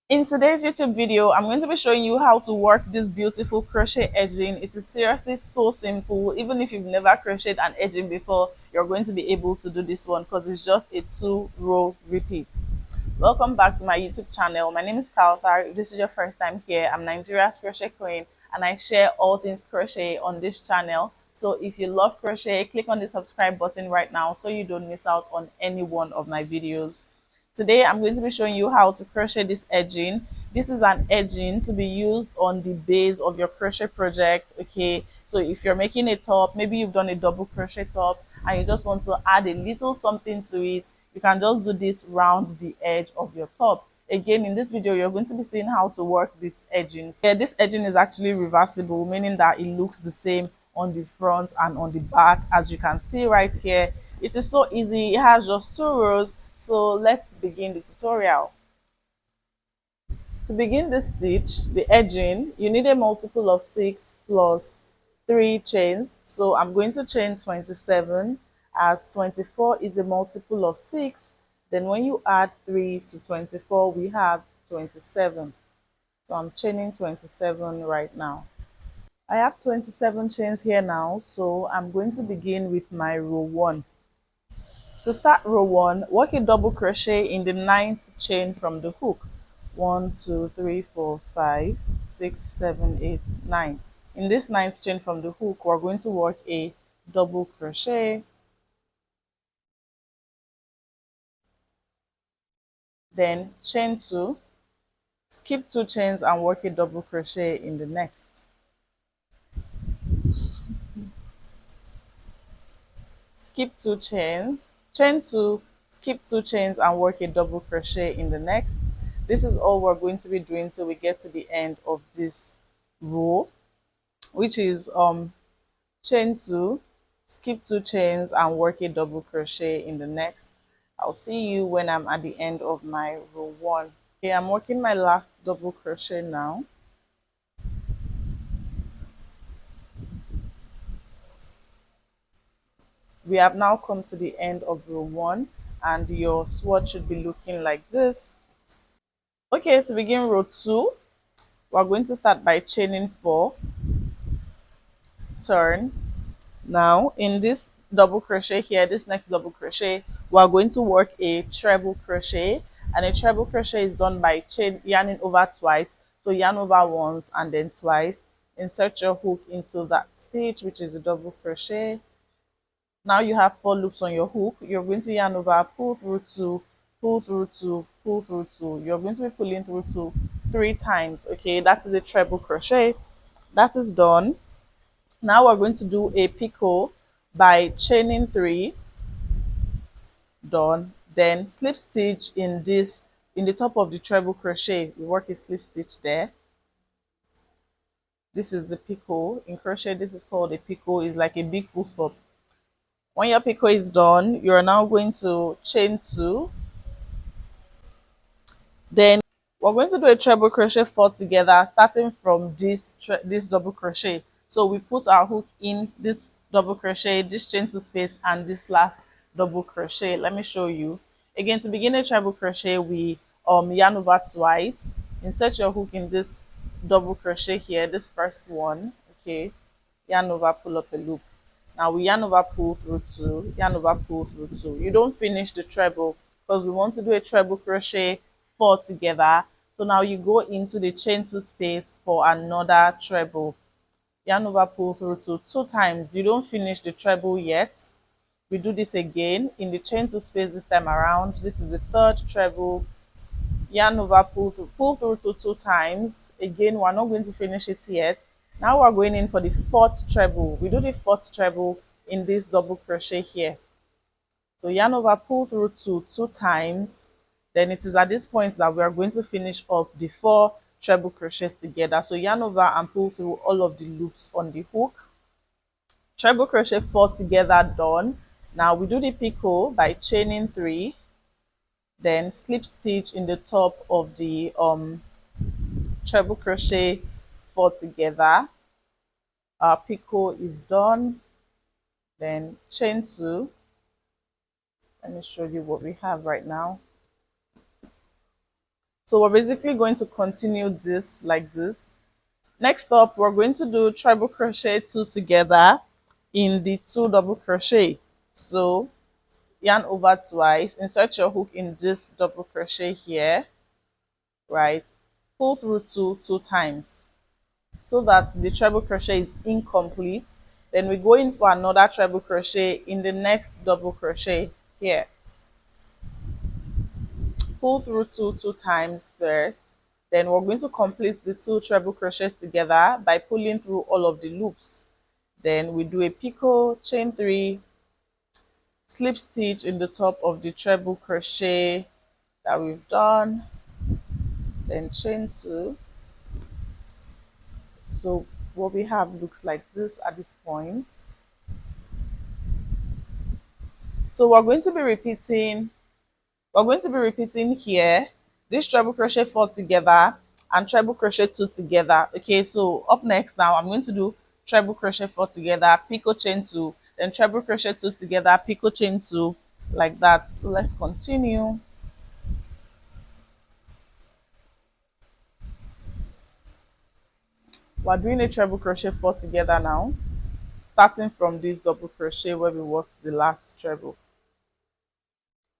In today's YouTube video, I'm going to be showing you how to work this beautiful crochet edging. It is seriously so simple. Even if you've never crocheted an edging before, you're going to be able to do this one because it's just a 2-row repeat. Welcome back to my YouTube channel. My name is Kautar. If this is your first time here, I'm Nigeria's crochet queen and I share all things crochet on this channel. So if you love crochet, click on the subscribe button right now so you don't miss out on any one of my videos. Today I'm going to be showing you how to crochet this edging. This is an edging to be used on the base of your crochet project. Okay, so if you're making a top, maybe you've done a double crochet top and you just want to add a little something to it, you can just do this round the edge of your top. Again, in this video you're going to be seeing how to work this edging. So, yeah, this edging is actually reversible, meaning that it looks the same on the front and on the back. As you can see right here, it is so easy. It has just 2 rows. So let's begin the tutorial. To begin the stitch, the edging, you need a multiple of 6 plus 3 chains. So I'm going to chain 27, as 24 is a multiple of 6. Then when you add 3 to 24, we have 27. So I'm chaining 27 right now. I have 27 chains here now, so I'm going to begin with my row 1. To start row 1, work a double crochet in the 9th chain from the hook. 1, 2, 3, 4, 5, 6, 7, 8, 9. In this 9th chain from the hook, we're going to work a double crochet, then chain 2, skip 2 chains and work a double crochet in the next. Skip 2 chains, chain 2, skip 2 chains and work a double crochet in the next. This is all we're going to be doing till we get to the end of this row, which is chain 2, skip 2 chains and work a double crochet in the next. I'll see you when I'm at the end of my row 1. Okay, I'm working my last double crochet now. We have now come to the end of row 1 and your swatch should be looking like this. Okay, to begin row 2, we're going to start by chaining 4, turn. Now in this double crochet here, this next double crochet, we're going to work a treble crochet, and a treble crochet is done by yarning over twice. So yarn over once and then twice, insert your hook into that stitch, which is a double crochet. Now you have 4 loops on your hook. You're going to yarn over, pull through 2, pull through 2, pull through 2. You're going to be pulling through 2 3 times. Okay, that is a treble crochet. That is done. Now we're going to do a picot by chaining 3, done. Then slip stitch in the top of the treble crochet. We work a slip stitch there. This is the picot. In crochet, this is called a picot. It's like a big full stop. When your picot is done, you're now going to chain 2. Then we're going to do a treble crochet 4 together, starting from this double crochet. So we put our hook in this double crochet, this chain 2 space, and this last double crochet. Let me show you. Again, to begin a treble crochet, we yarn over twice, insert your hook in this double crochet here, this first one. Okay, yarn over, pull up a loop. Now we yarn over, pull through 2, yarn over, pull through 2. You don't finish the treble because we want to do a treble crochet 4 together. So now you go into the chain 2 space for another treble. Yarn over, pull through 2 times. You don't finish the treble yet. We do this again in the chain 2 space this time around. This is the 3rd treble. Yarn over, pull through 2 times. Again, we're not going to finish it yet. Now we're going in for the 4th treble. We do the 4th treble in this double crochet here. So yarn over, pull through 2 times. Then it is at this point that we are going to finish off the 4 treble crochets together. So yarn over and pull through all of the loops on the hook. Treble crochet 4 together, done. Now we do the picot by chaining 3, then slip stitch in the top of the treble crochet 4 together. Our picot is done. Then chain 2. Let me show you what we have right now. So we're basically going to continue this like this. Next up, we're going to do treble crochet two together in the two double crochet. So yarn over twice, insert your hook in this double crochet here, right? Pull through two times so that the treble crochet is incomplete. Then we go in for another treble crochet in the next double crochet here. Pull through two times first. Then we're going to complete the two treble crochets together by pulling through all of the loops. Then we do a picot, chain 3, slip stitch in the top of the treble crochet that we've done, then chain 2. So what we have looks like this at this point. So we're going to be repeating here this treble crochet 4 together and treble crochet 2 together. Okay, so up next now I'm going to do treble crochet 4 together, picot chain 2, then treble crochet 2 together, picot chain 2, like that. So let's continue. We're doing a treble crochet 4 together now, starting from this double crochet where we worked the last treble.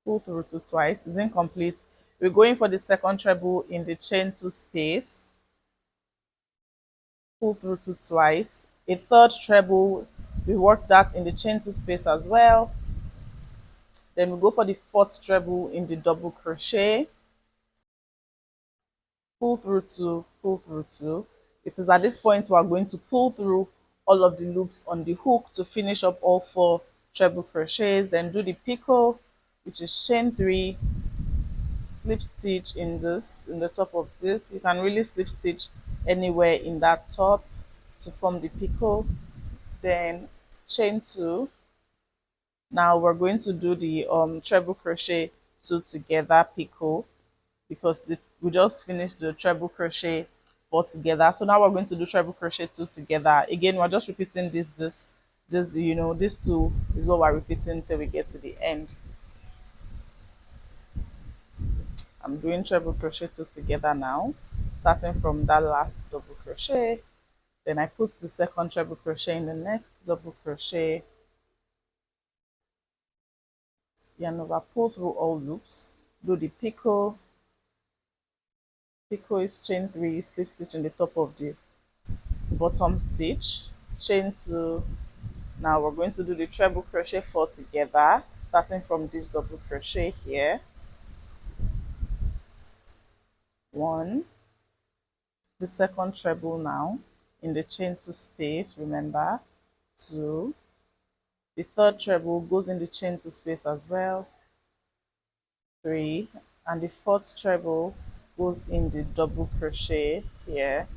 Pull through 2 twice, is incomplete. We're going for the second treble in the chain 2 space. Pull through 2 twice. A third treble, we work that in the chain 2 space as well. Then we go for the fourth treble in the double crochet. Pull through 2, pull through 2. It is at this point we are going to pull through all of the loops on the hook to finish up all 4 treble crochets. Then do the picot, which is chain 3, slip stitch in the top of this. You can really slip stitch anywhere in that top to form the picot. Then chain 2. Now we're going to do the treble crochet 2 together picot, because we just finished the treble crochet 4 together. So now we're going to do treble crochet 2 together. Again, we're just repeating this, this 2 is what we're repeating till we get to the end. I'm doing treble crochet 2 together now, starting from that last double crochet. Then I put the second treble crochet in the next double crochet, yarn over, pull through all loops, do the picot. Picot is chain 3, slip stitch in the top of the bottom stitch, chain 2. Now we're going to do the treble crochet 4 together, starting from this double crochet here. 1, the second treble now in the chain 2 space, remember, 2, the third treble goes in the chain 2 space as well, 3, and the fourth treble goes in the double crochet here.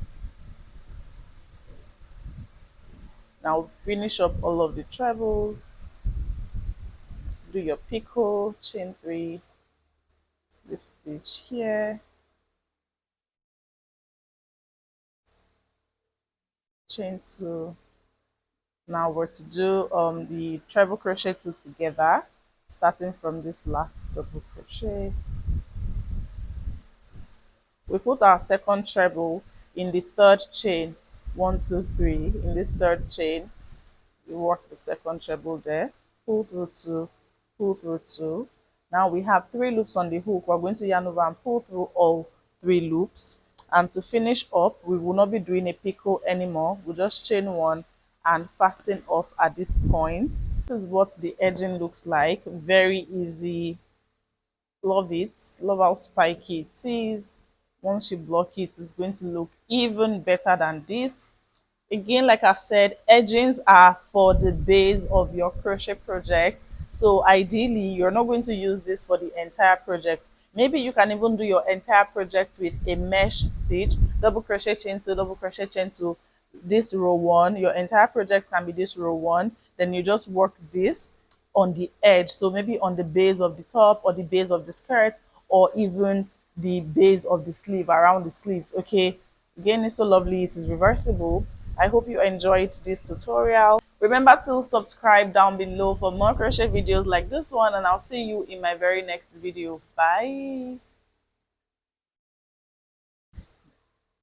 Now finish up all of the trebles, do your picot, chain 3, slip stitch here, chain 2. Now we're to do the treble crochet 2 together, starting from this last double crochet. We put our second treble in the third chain, 1 2 3. In this third chain we work the second treble there, pull through 2, pull through 2. Now we have 3 loops on the hook. We're going to yarn over and pull through all 3 loops. And to finish up, we will not be doing a picot anymore. We'll just chain 1 and fasten off at this point. This is what the edging looks like. Very easy. Love it. Love how spiky it is. Once you block it, it's going to look even better than this. Again, like I've said, edgings are for the base of your crochet project. So ideally, you're not going to use this for the entire project. Maybe you can even do your entire project with a mesh stitch, double crochet chain 2, double crochet chain 2, this row 1. Your entire project can be this row 1. Then you just work this on the edge. So maybe on the base of the top or the base of the skirt, or even the base of the sleeve, around the sleeves. Okay, again, it's so lovely. It is reversible. I hope you enjoyed this tutorial. Remember to subscribe down below for more crochet videos like this one, and I'll see you in my very next video. Bye.